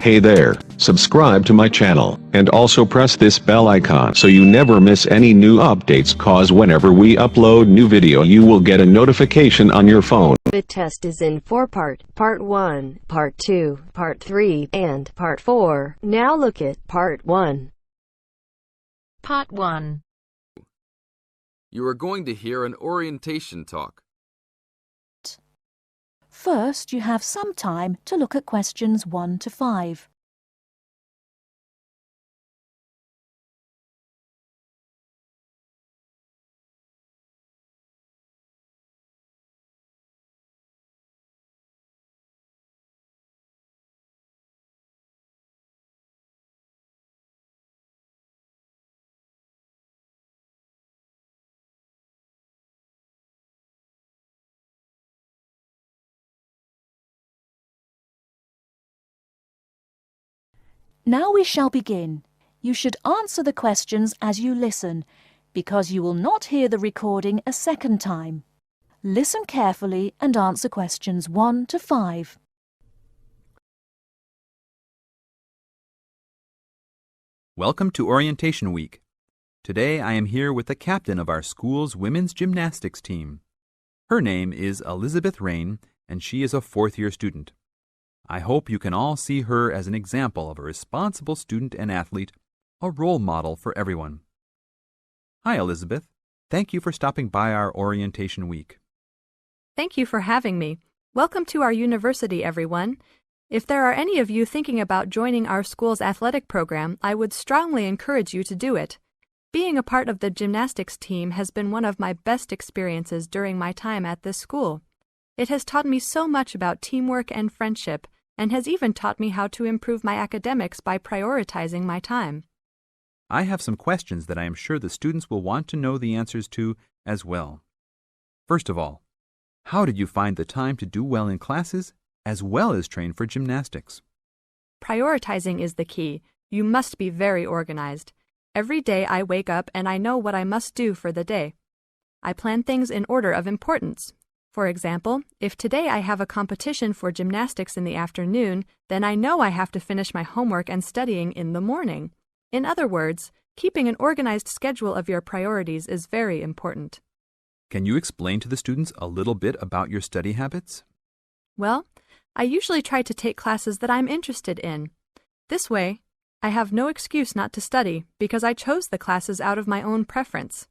Hey there, subscribe to my channel, and also press this bell icon so you never miss any new updates, cause whenever we upload new video you will get a notification on your phone. The test is in 4 parts, Part 1, Part 2, Part 3, and Part 4. Now look at Part 1. Part 1. You are going to hear an orientation talk. First, you have some time to look at questions 1 to 5. Now we shall begin. You should answer the questions as you listen, because you will not hear the recording a second time. Listen carefully and answer questions 1 to 5. Welcome to Orientation Week. Today I am here with the captain of our school's women's gymnastics team. Her name is Elizabeth Rain, and she is a fourth-year student. I hope you can all see her as an example of a responsible student and athlete, a role model for everyone. Hi, Elizabeth. Thank you for stopping by our Orientation Week. Thank you for having me. Welcome to our university, everyone. If there are any of you thinking about joining our school's athletic program, I would strongly encourage you to do it. Being a part of the gymnastics team has been one of my best experiences during my time at this school. It has taught me so much about teamwork and friendship, and has even taught me how to improve my academics by prioritizing my time. I have some questions that I am sure the students will want to know the answers to as well. First of all, how did you find the time to do well in classes as well as train for gymnastics? Prioritizing is the key. You must be very organized. Every day I wake up and I know what I must do for the day. I plan things in order of importance. For example, if today I have a competition for gymnastics in the afternoon, then I know I have to finish my homework and studying in the morning. In other words, keeping an organized schedule of your priorities is very important. Can you explain to the students a little bit about your study habits? Well, I usually try to take classes that I'm interested in. This way, I have no excuse not to study because I chose the classes out of my own preference.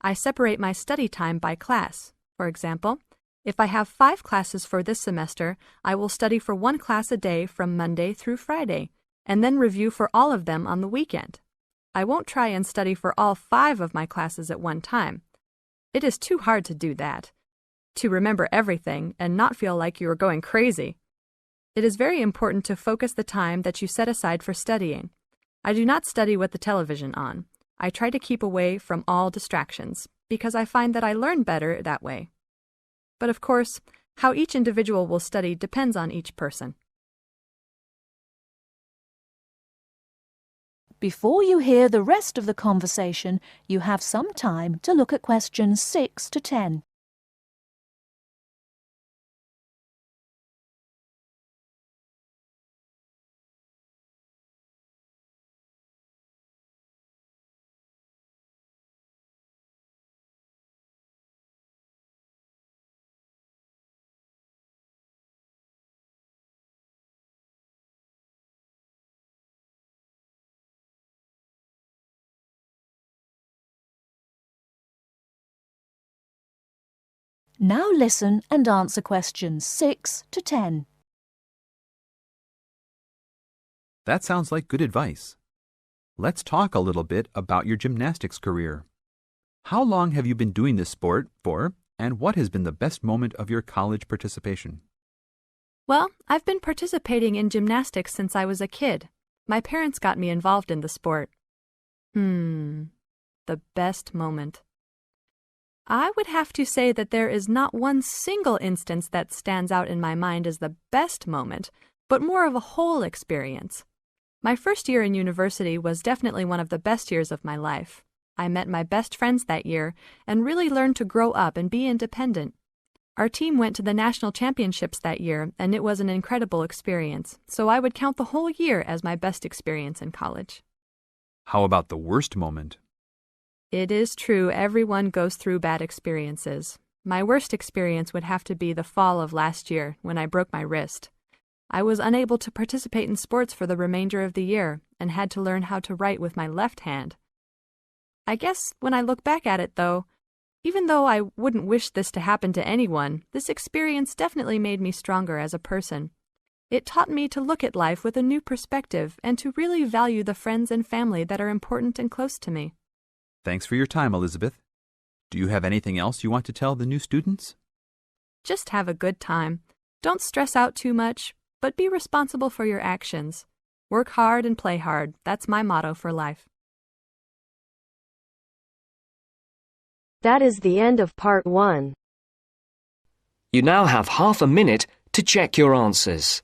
I separate my study time by class. For example, if I have 5 classes for this semester, I will study for 1 class a day from Monday through Friday, and then review for all of them on the weekend. I won't try and study for all 5 of my classes at one time. It is too hard to do that, to remember everything and not feel like you are going crazy. It is very important to focus the time that you set aside for studying. I do not study with the television on. I try to keep away from all distractions, because I find that I learn better that way. But of course, how each individual will study depends on each person. Before you hear the rest of the conversation, you have some time to look at questions 6 to 10. Now listen and answer questions 6 to 10. That sounds like good advice. Let's talk a little bit about your gymnastics career. How long have you been doing this sport for, and what has been the best moment of your college participation? Well, I've been participating in gymnastics since I was a kid. My parents got me involved in the sport. The best moment. I would have to say that there is not one single instance that stands out in my mind as the best moment, but more of a whole experience. My first year in university was definitely one of the best years of my life. I met my best friends that year and really learned to grow up and be independent. Our team went to the national championships that year, and it was an incredible experience, so I would count the whole year as my best experience in college. How about the worst moment? It is true everyone goes through bad experiences. My worst experience would have to be the fall of last year when I broke my wrist. I was unable to participate in sports for the remainder of the year and had to learn how to write with my left hand. I guess when I look back at it, though, even though I wouldn't wish this to happen to anyone, this experience definitely made me stronger as a person. It taught me to look at life with a new perspective and to really value the friends and family that are important and close to me. Thanks for your time, Elizabeth. Do you have anything else you want to tell the new students? Just have a good time. Don't stress out too much, but be responsible for your actions. Work hard and play hard. That's my motto for life. That is the end of part 1. You now have half a minute to check your answers.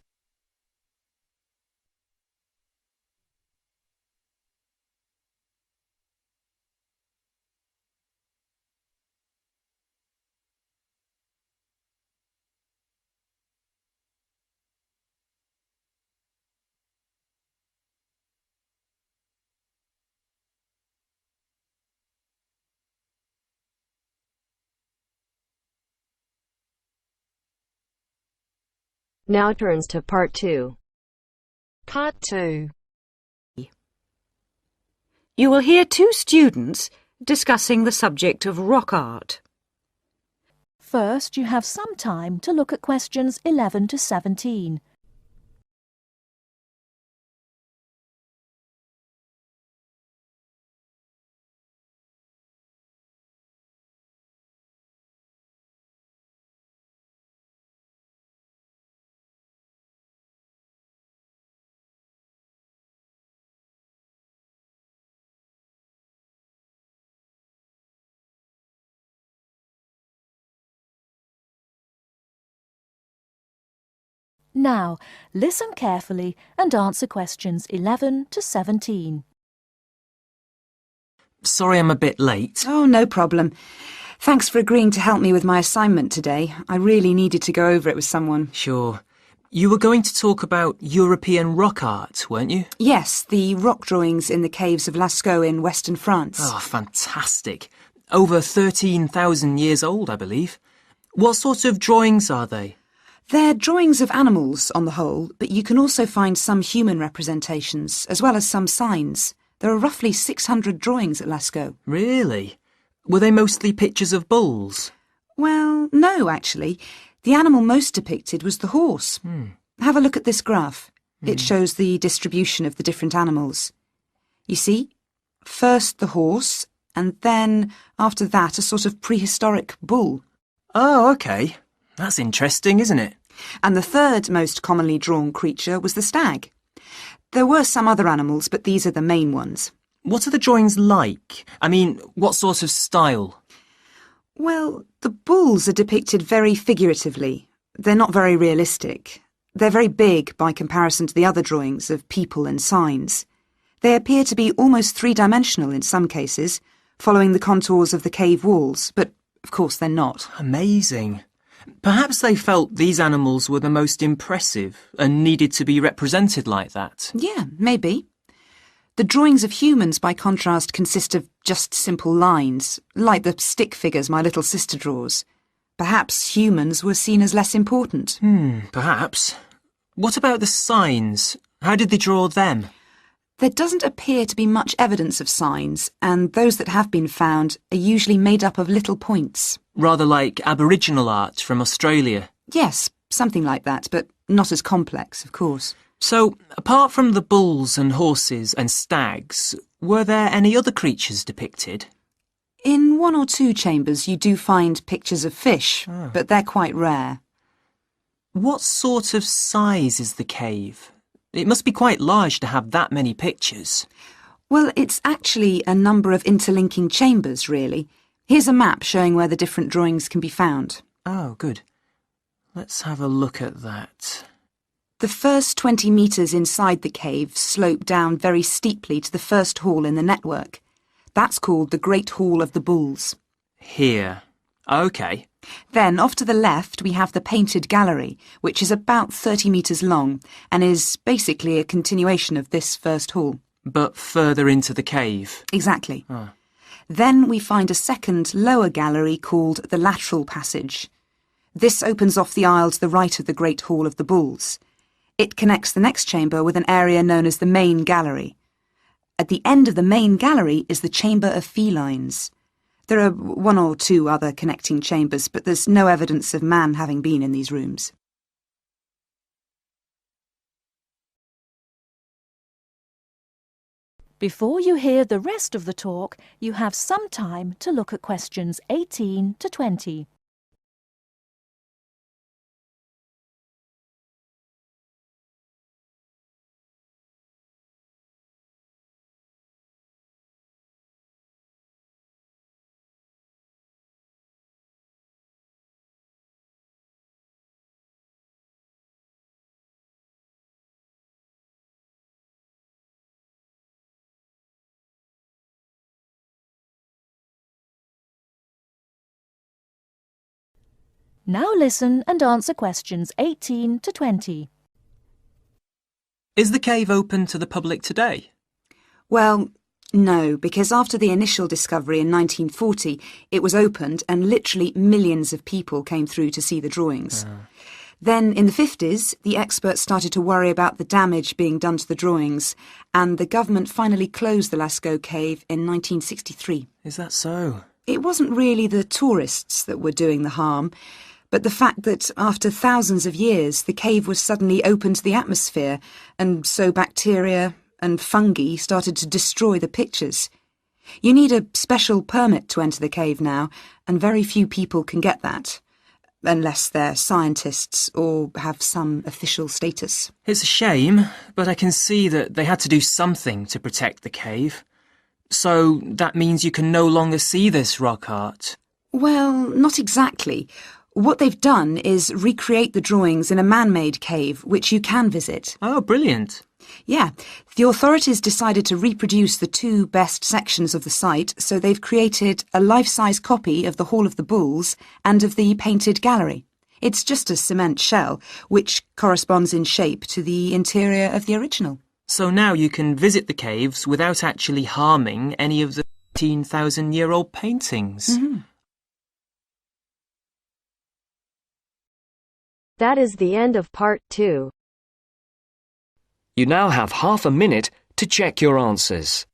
Now turns to part 2. Part 2. You will hear two students discussing the subject of rock art. First, you have some time to look at questions 11 to 17. Now, listen carefully and answer questions 11 to 17. Sorry I'm a bit late. Oh, no problem. Thanks for agreeing to help me with my assignment today. I really needed to go over it with someone. Sure. You were going to talk about European rock art, weren't you? Yes, the rock drawings in the caves of Lascaux in western France. Oh, fantastic. Over 13,000 years old, I believe. What sort of drawings are they? They're drawings of animals on the whole, but you can also find some human representations, as well as some signs. There are roughly 600 drawings at Lascaux. Really? Were they mostly pictures of bulls? Well, no, actually. The animal most depicted was the horse. Have a look at this graph. It shows the distribution of the different animals. You see, first the horse, and then, after that, a sort of prehistoric bull. Oh, OK. That's interesting, isn't it? And the third most commonly drawn creature was the stag. There were some other animals, but these are the main ones. What are the drawings like? I mean, what sort of style? Well, the bulls are depicted very figuratively. They're not very realistic. They're very big by comparison to the other drawings of people and signs. They appear to be almost three-dimensional in some cases, following the contours of the cave walls, but of course they're not. Amazing. Perhaps they felt these animals were the most impressive and needed to be represented like that. Yeah, maybe. The drawings of humans, by contrast, consist of just simple lines, like the stick figures my little sister draws. Perhaps humans were seen as less important. Perhaps. What about the signs? How did they draw them? There doesn't appear to be much evidence of signs, and those that have been found are usually made up of little points. Rather like Aboriginal art from Australia. Yes, something like that, but not as complex, of course. So, apart from the bulls and horses and stags, were there any other creatures depicted? In one or two chambers you do find pictures of fish, but they're quite rare. What sort of size is the cave? It must be quite large to have that many pictures. Well, it's actually a number of interlinking chambers, really. Here's a map showing where the different drawings can be found. Oh, good. Let's have a look at that. The first 20 metres inside the cave slope down very steeply to the first hall in the network. That's called the Great Hall of the Bulls. Here. OK. Then, off to the left, we have the painted gallery, which is about 30 metres long and is basically a continuation of this first hall. But further into the cave. Exactly. Oh. Then we find a second, lower gallery called the lateral passage. This opens off the aisle to the right of the Great Hall of the Bulls. It connects the next chamber with an area known as the main gallery. At the end of the main gallery is the Chamber of Felines. There are one or two other connecting chambers, but there's no evidence of man having been in these rooms. Before you hear the rest of the talk, you have some time to look at questions 18 to 20. Now listen and answer questions 18 to 20. Is the cave open to the public today? Well, no, because after the initial discovery in 1940, it was opened and literally millions of people came through to see the drawings. Then, in the 50s, the experts started to worry about the damage being done to the drawings, and the government finally closed the Lascaux cave in 1963. Is that so? It wasn't really the tourists that were doing the harm, but the fact that after thousands of years the cave was suddenly open to the atmosphere, and so bacteria and fungi started to destroy the pictures. You need a special permit to enter the cave now, and very few people can get that, unless they're scientists or have some official status. It's a shame, but I can see that they had to do something to protect the cave. So that means you can no longer see this rock art? Well, not exactly. What they've done is recreate the drawings in a man-made cave, which you can visit. Oh, brilliant. Yeah, the authorities decided to reproduce the two best sections of the site, so they've created a life-size copy of the Hall of the Bulls and of the painted gallery. It's just a cement shell, which corresponds in shape to the interior of the original. So now you can visit the caves without actually harming any of the 15,000-year-old paintings. Mm-hmm. That is the end of part 2. You now have half a minute to check your answers.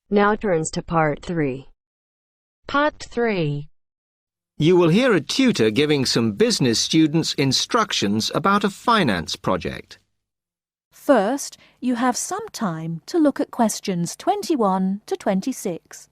Now turns to part 3. Part 3. You will hear a tutor giving some business students instructions about a finance project. First, you have some time to look at questions 21 to 26.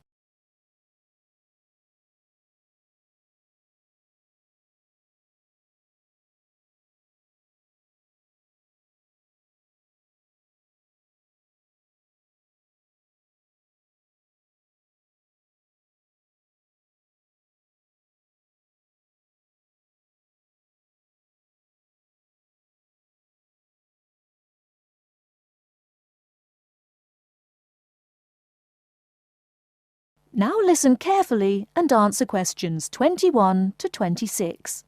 Now listen carefully and answer questions 21 to 26.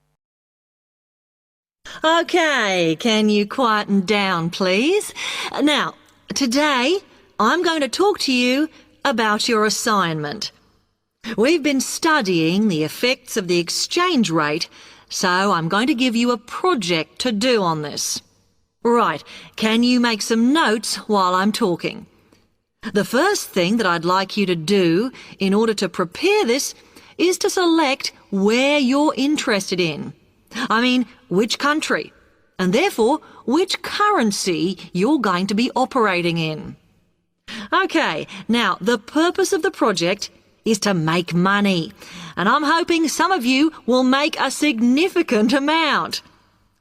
OK, can you quieten down, please? Now, today I'm going to talk to you about your assignment. We've been studying the effects of the exchange rate, so I'm going to give you a project to do on this. Right, can you make some notes while I'm talking? The first thing that I'd like you to do in order to prepare this is to select where you're interested in. I mean, which country, and therefore which currency you're going to be operating in. OK, now the purpose of the project is to make money, and I'm hoping some of you will make a significant amount.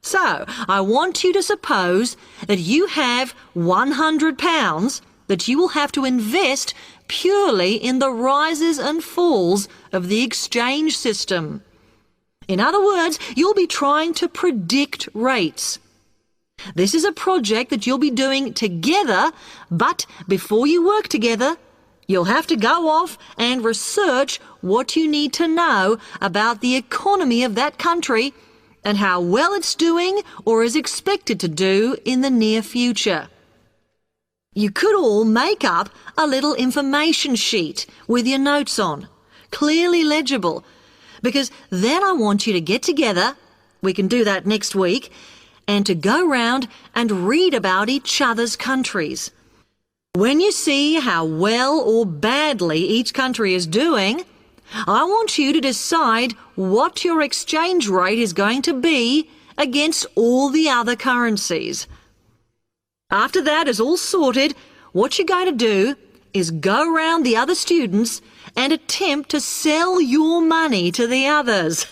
So, I want you to suppose that you have £100 that you will have to invest purely in the rises and falls of the exchange system. In other words, you'll be trying to predict rates. This is a project that you'll be doing together, but before you work together, you'll have to go off and research what you need to know about the economy of that country and how well it's doing or is expected to do in the near future. You could all make up a little information sheet with your notes on, clearly legible, because then I want you to get together, we can do that next week, and to go round and read about each other's countries. When you see how well or badly each country is doing, I want you to decide what your exchange rate is going to be against all the other currencies. After that is all sorted, what you're going to do is go round the other students and attempt to sell your money to the others.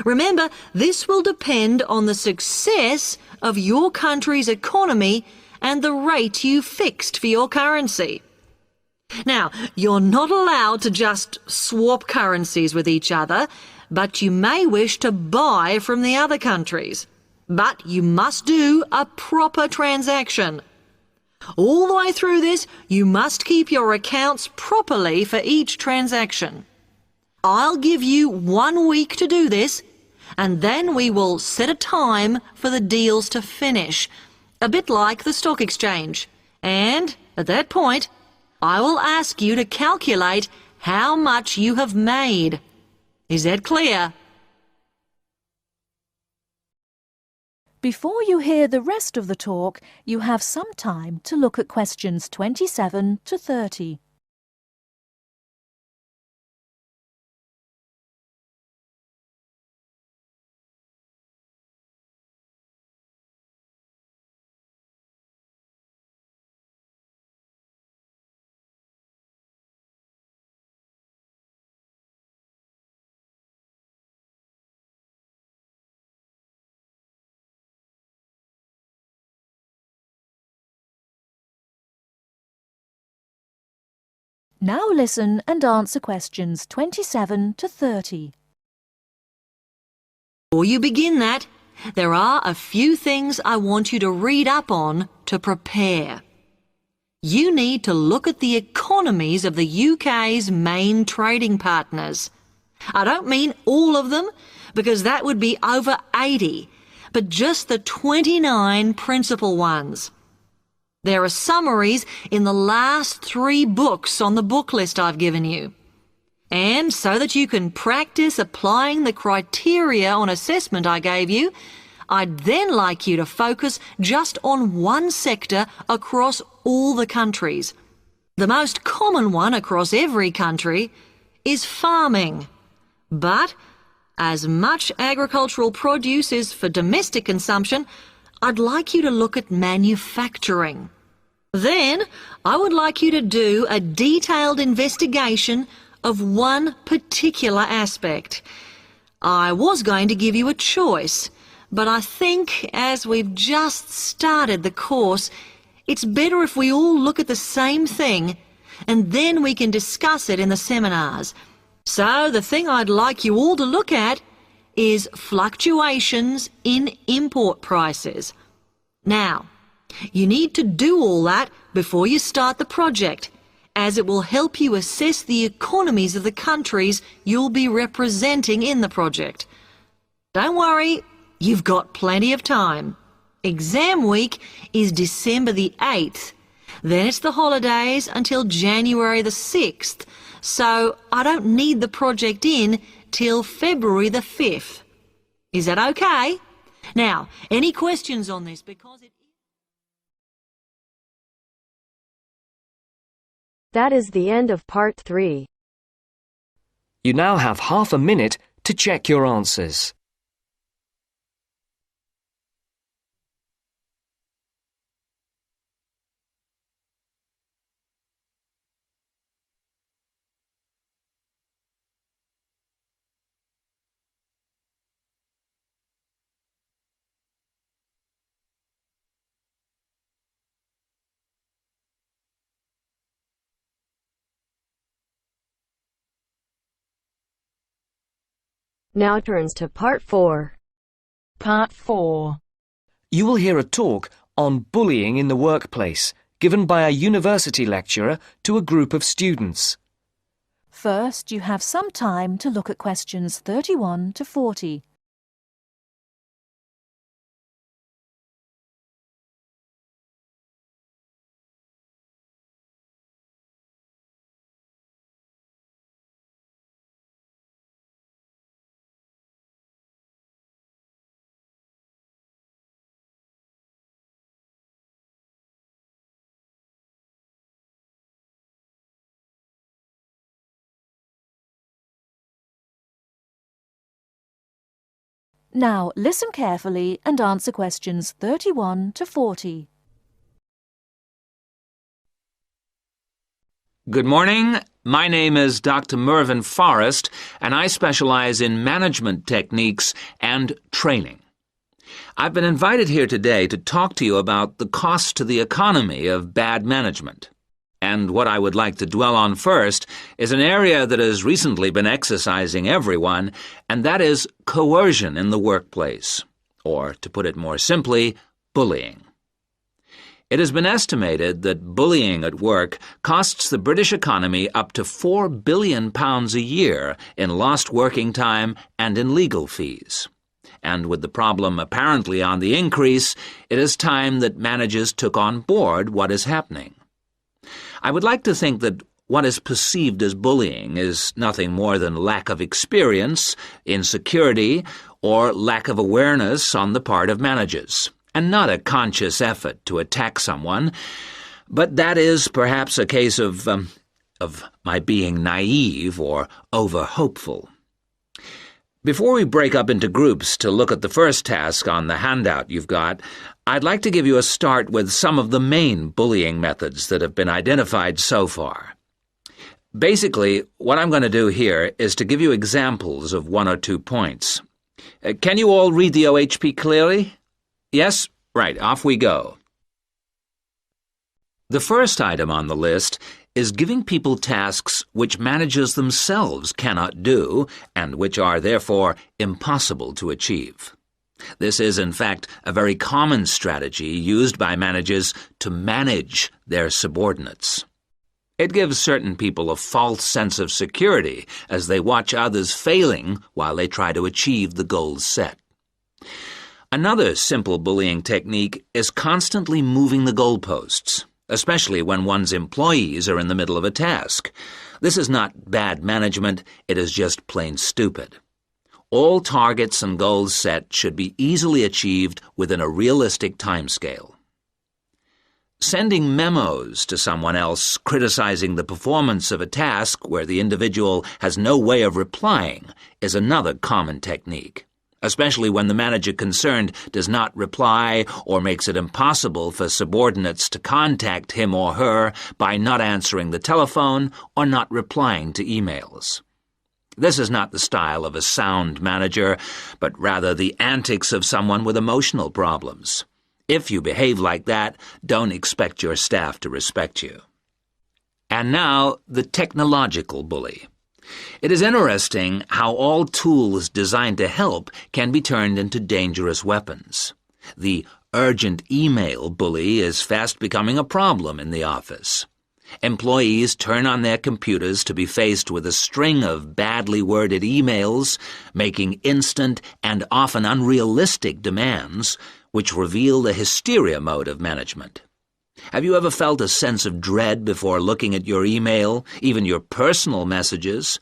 Remember, this will depend on the success of your country's economy and the rate you fixed for your currency. Now, you're not allowed to just swap currencies with each other, but you may wish to buy from the other countries. But you must do a proper transaction. All the way through this, you must keep your accounts properly for each transaction. I'll give you 1 week to do this, and then we will set a time for the deals to finish, a bit like the stock exchange. And at that point, I will ask you to calculate how much you have made. Is that clear? Before you hear the rest of the talk, you have some time to look at questions 27 to 30. Now listen and answer questions 27 to 30. Before you begin that, there are a few things I want you to read up on to prepare. You need to look at the economies of the UK's main trading partners. I don't mean all of them, because that would be over 80, but just the 29 principal ones. There are summaries in the last 3 books on the book list I've given you. And so that you can practice applying the criteria on assessment I gave you, I'd then like you to focus just on one sector across all the countries. The most common one across every country is farming. But as much agricultural produce is for domestic consumption, I'd like you to look at manufacturing. Then, I would like you to do a detailed investigation of one particular aspect. I was going to give you a choice, but I think as we've just started the course, it's better if we all look at the same thing, and then we can discuss it in the seminars. So the thing I'd like you all to look at is fluctuations in import prices. Now, you need to do all that before you start the project, as it will help you assess the economies of the countries you'll be representing in the project. Don't worry, you've got plenty of time. Exam week is December the 8th. Then it's the holidays until January the 6th, so I don't need the project in till February the 5th. Is that okay? Now, any questions on this? Because it That is the end of part 3. You now have half a minute to check your answers. Now turns to Part 4. Part 4. You will hear a talk on bullying in the workplace, given by a university lecturer to a group of students. First, you have some time to look at questions 31 to 40. Now, listen carefully and answer questions 31 to 40. Good morning. My name is Dr. Mervyn Forrest, and I specialize in management techniques and training. I've been invited here today to talk to you about the cost to the economy of bad management. And what I would like to dwell on first is an area that has recently been exercising everyone, and that is coercion in the workplace, or, to put it more simply, bullying. It has been estimated that bullying at work costs the British economy up to £4 billion a year in lost working time and in legal fees. And with the problem apparently on the increase, it is time that managers took on board what is happening. I would like to think that what is perceived as bullying is nothing more than lack of experience, insecurity, or lack of awareness on the part of managers, and not a conscious effort to attack someone, but that is perhaps a case of my being naive or over-hopeful. Before we break up into groups to look at the first task on the handout you've got, I'd like to give you a start with some of the main bullying methods that have been identified so far. Basically, what I'm going to do here is to give you examples of 1 or 2 points. Can you all read the OHP clearly? Yes? Right, off we go. The first item on the list is giving people tasks which managers themselves cannot do and which are therefore impossible to achieve. This is, in fact, a very common strategy used by managers to manage their subordinates. It gives certain people a false sense of security as they watch others failing while they try to achieve the goals set. Another simple bullying technique is constantly moving the goalposts, especially when one's employees are in the middle of a task. This is not bad management, it is just plain stupid. All targets and goals set should be easily achieved within a realistic timescale. Sending memos to someone else criticizing the performance of a task where the individual has no way of replying is another common technique, especially when the manager concerned does not reply or makes it impossible for subordinates to contact him or her by not answering the telephone or not replying to emails. This is not the style of a sound manager, but rather the antics of someone with emotional problems. If you behave like that, don't expect your staff to respect you. And now, the technological bully. It is interesting how all tools designed to help can be turned into dangerous weapons. The urgent email bully is fast becoming a problem in the office. Employees turn on their computers to be faced with a string of badly worded emails, making instant and often unrealistic demands, which reveal the hysteria mode of management. Have you ever felt a sense of dread before looking at your email, even your personal messages?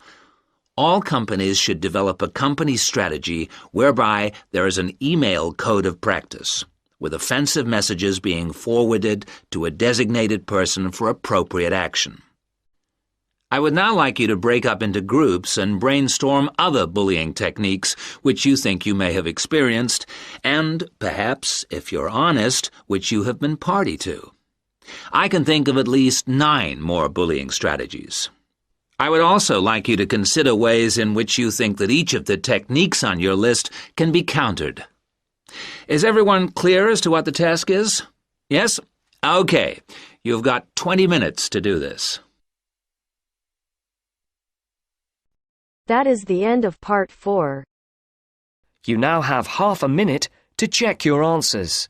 All companies should develop a company strategy whereby there is an email code of practice, with offensive messages being forwarded to a designated person for appropriate action. I would now like you to break up into groups and brainstorm other bullying techniques which you think you may have experienced, and perhaps, if you're honest, which you have been party to. I can think of at least 9 more bullying strategies. I would also like you to consider ways in which you think that each of the techniques on your list can be countered. Is everyone clear as to what the task is? Yes? Okay. You've got 20 minutes to do this. That is the end of Part 4. You now have half a minute to check your answers.